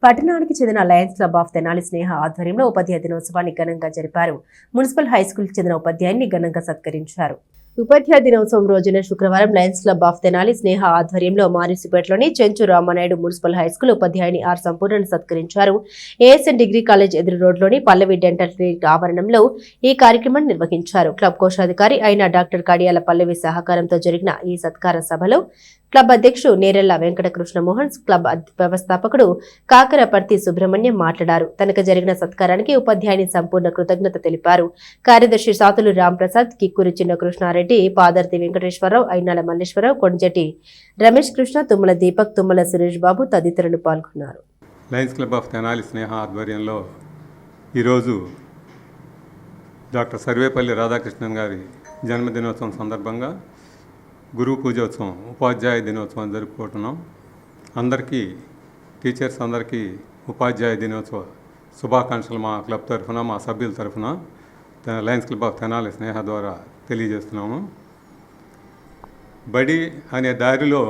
పట్టణానికి చెందిన Lions club of Tenali స్నేహ ఆధ్వర్యంలో ఉపాధ్యాయ దినోత్సవాన్ని ఘనంగా జరిపారు. మున్సిపల్ హైస్కూల్కి చెందిన ఉపాధ్యాయుని ఘనంగా సత్కరించారు. ఉపాధ్యాయ దినోత్సవం రోజున శుక్రవారం లయన్స్ క్లబ్ ఆఫ్ తెనాలి స్నేహ ఆధ్వర్యంలో మారిసిపేటలోని చెంచు రామానాయుడు మున్సిపల్ హైస్కూల్ ఉపాధ్యాయుని ఆర్ సంపూర్ణను సత్కరించారు. ఏఎస్ఎన్ డిగ్రీ కాలేజ్ ఎదురు రోడ్లోని పల్లవి డెంటల్ క్లినిక్ ఆవరణంలో ఈ కార్యక్రమాన్ని నిర్వహించారు. క్లబ్ కోశాధికారి అయిన డాక్టర్ కడియాల పల్లవి సహకారంతో జరిగిన ఈ సత్కార సభలో క్లబ్ అధ్యక్షుడు నేరెళ్ల వెంకట కృష్ణమోహన్, క్లబ్ వ్యవస్థాపకుడు కాకరపర్తి సుబ్రహ్మణ్యం మాట్లాడారు. తనకు జరిగిన సత్కారానికి ఉపాధ్యాయుని సంపూర్ణ కృతజ్ఞత తెలిపారు. కార్యదర్శి సాతులు రాంప్రసాద్, కిక్కురి చిన్న కృష్ణారెడ్డి, పాదర్తి వెంకటేశ్వరరావు, అయినాల మల్లేశ్వరరావు, కొండజటి రమేష్ కృష్ణ, తుమ్మల దీపక్, తుమ్మల సురేష్ బాబు తదితరులు పాల్గొన్నారు. లయన్స్ క్లబ్ ఆఫ్ తెనాలి స్నేహ ఆధ్వర్యంలో ఈరోజు డాక్టర్ సర్వేపల్లి రాధాకృష్ణన్ గారి జన్మదినోత్సవం సందర్భంగా గురు పూజోత్సవం, ఉపాధ్యాయ దినోత్సవం జరుపుకుంటున్నాం. అందరికీ, టీచర్స్ అందరికీ ఉపాధ్యాయ దినోత్సవ శుభాకాంక్షలు మా క్లబ్ తరఫున, మా సభ్యుల తరఫున లయన్స్ క్లబ్ ఆఫ్ తెనాలి స్నేహ ద్వారా తెలియజేస్తున్నాము. బడి అనే దారిలో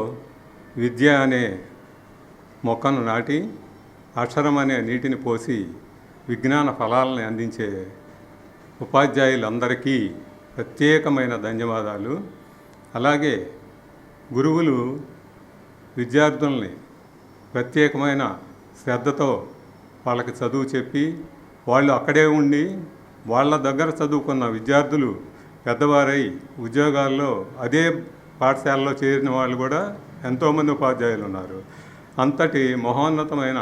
విద్య అనే మొక్కను నాటి, అక్షరం అనే నీటిని పోసి విజ్ఞాన ఫలాలను అందించే ఉపాధ్యాయులందరికీ ప్రత్యేకమైన ధన్యవాదాలు. అలాగే గురువులు విద్యార్థుల్ని ప్రత్యేకమైన శ్రద్ధతో వాళ్ళకి చదువు చెప్పి, వాళ్ళు అక్కడే ఉండి వాళ్ళ దగ్గర చదువుకున్న విద్యార్థులు పెద్దవారై ఉద్యోగాల్లో అదే పాఠశాలలో చేరిన వాళ్ళు కూడా ఎంతోమంది ఉపాధ్యాయులు ఉన్నారు. అంతటి మహోన్నతమైన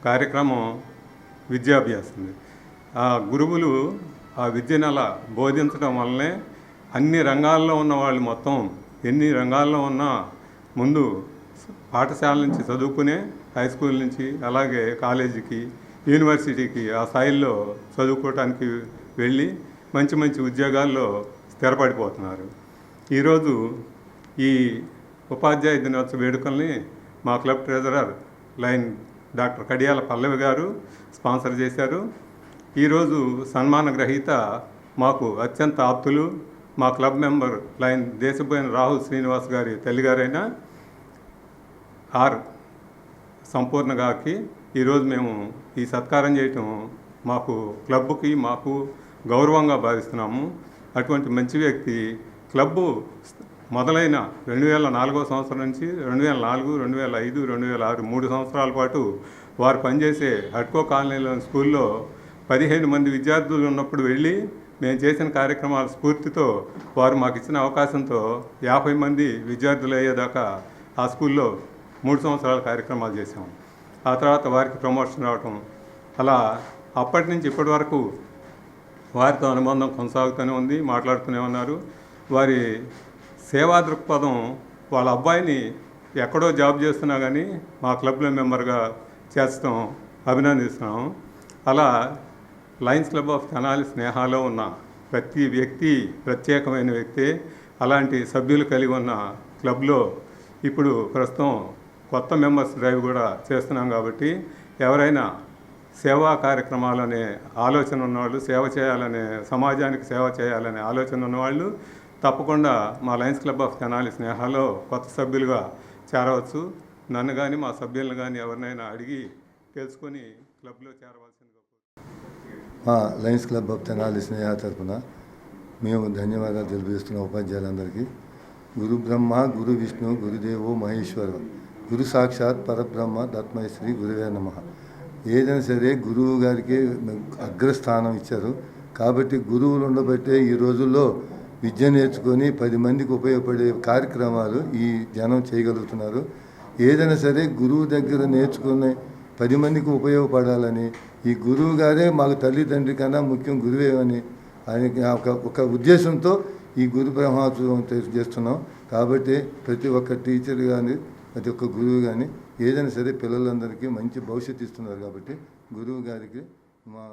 కార్యక్రమం విద్యాభ్యాసం. ఆ గురువులు ఆ విద్యను అలా బోధించడం వల్లనే అన్ని రంగాల్లో ఉన్న వాళ్ళు మొత్తం ఎన్ని రంగాల్లో ఉన్నా ముందు పాఠశాల నుంచి చదువుకునే, హై స్కూల్ నుంచి అలాగే కాలేజీకి, యూనివర్సిటీకి ఆ స్థాయిల్లో చదువుకోవటానికి వెళ్ళి మంచి మంచి ఉద్యోగాల్లో స్థిరపడిపోతున్నారు. ఈరోజు ఈ ఉపాధ్యాయ దినోత్సవ వేడుకల్ని మా క్లబ్ ట్రెజరర్ లైన్ డాక్టర్ కడియాల పల్లవి గారు స్పాన్సర్ చేశారు. ఈరోజు సన్మాన గ్రహీత మాకు అత్యంత ఆప్తులు, మా క్లబ్ మెంబర్ లైన్ దేశపోయిన రాహుల్ శ్రీనివాస్ గారి తల్లిగారైన ఆర్ సంపూర్ణ గారికి ఈరోజు మేము ఈ సత్కారం చేయటం మాకు క్లబ్కి, మాకు గౌరవంగా భావిస్తున్నాము. అటువంటి మంచి వ్యక్తి క్లబ్బు మొదలైన 2004 సంవత్సరం నుంచి 2004, 2005, 2006 3 సంవత్సరాల పాటు వారు పనిచేసే హడ్కో కాలనీలోని స్కూల్లో 15 మంది విద్యార్థులు ఉన్నప్పుడు వెళ్ళి మేము చేసిన కార్యక్రమాల స్ఫూర్తితో వారు మాకు ఇచ్చిన అవకాశంతో 50 మంది విద్యార్థులు అయ్యేదాకా ఆ స్కూల్లో 3 సంవత్సరాల కార్యక్రమాలు చేసాము. ఆ తర్వాత వారికి ప్రమోషన్ రావటం, అలా అప్పటి నుంచి ఇప్పటి వరకు వారితో అనుబంధం కొనసాగుతూనే ఉంది, మాట్లాడుతూనే ఉన్నారు. వారి సేవా దృక్పథం, వాళ్ళ అబ్బాయిని ఎక్కడో జాబ్ చేస్తున్నా కానీ మా క్లబ్లో మెంబర్గా చేర్చడం అభినందిస్తున్నాం. అలా లయన్స్ క్లబ్ ఆఫ్ తెనాలి స్నేహాలో ఉన్న ప్రతి వ్యక్తి ప్రత్యేకమైన వ్యక్తి. అలాంటి సభ్యులు కలిగి ఉన్న క్లబ్లో ఇప్పుడు ప్రస్తుతం కొత్త మెంబర్స్ డ్రైవ్ కూడా చేస్తున్నాం. కాబట్టి ఎవరైనా సేవా కార్యక్రమాలనే ఆలోచన ఉన్నవాళ్ళు, సేవ చేయాలనే, సమాజానికి సేవ చేయాలనే ఆలోచన ఉన్నవాళ్ళు తప్పకుండా మా లయన్స్ క్లబ్ ఆఫ్ తెనాలి స్నేహాలో కొత్త సభ్యులుగా చేరవచ్చు. నన్ను కానీ మా సభ్యులను కానీ ఎవరినైనా అడిగి తెలుసుకొని క్లబ్లో చేరవలసిందిగా. మా లయన్స్ క్లబ్ ఆఫ్ తెనాలి స్నేహ తరఫున మేము ధన్యవాదాలు తెలియజేస్తున్నాం ఉపాధ్యాయులందరికీ. గురు బ్రహ్మ, గురు విష్ణు, గురుదేవో మహేశ్వర, గురు సాక్షాత్ పరబ్రహ్మ తస్మై శ్రీ గురువే నమః. ఏదైనా సరే గురువు గారికి అగ్రస్థానం ఇచ్చారు. కాబట్టి గురువులు ఉండబట్టే ఈ రోజుల్లో విద్య నేర్చుకొని 10 మందికి ఉపయోగపడే కార్యక్రమాలు ఈ జనం చేయగలుగుతున్నారు. ఏదైనా సరే గురువు దగ్గర నేర్చుకునే 10 మందికి ఉపయోగపడాలని ఈ గురువు గారే మాకు తల్లిదండ్రి కన్నా ముఖ్యం గురువే అని ఆయనకి ఒక ఉద్దేశంతో ఈ గురు బ్రహ్మోత్సవం చేస్తున్నాం. కాబట్టి ప్రతి ఒక్క టీచర్ కానీ, ప్రతి ఒక్క గురువు కానీ ఏదైనా సరే పిల్లలందరికీ మంచి భవిష్యత్తు ఇస్తున్నారు. కాబట్టి గురువు గారికి మా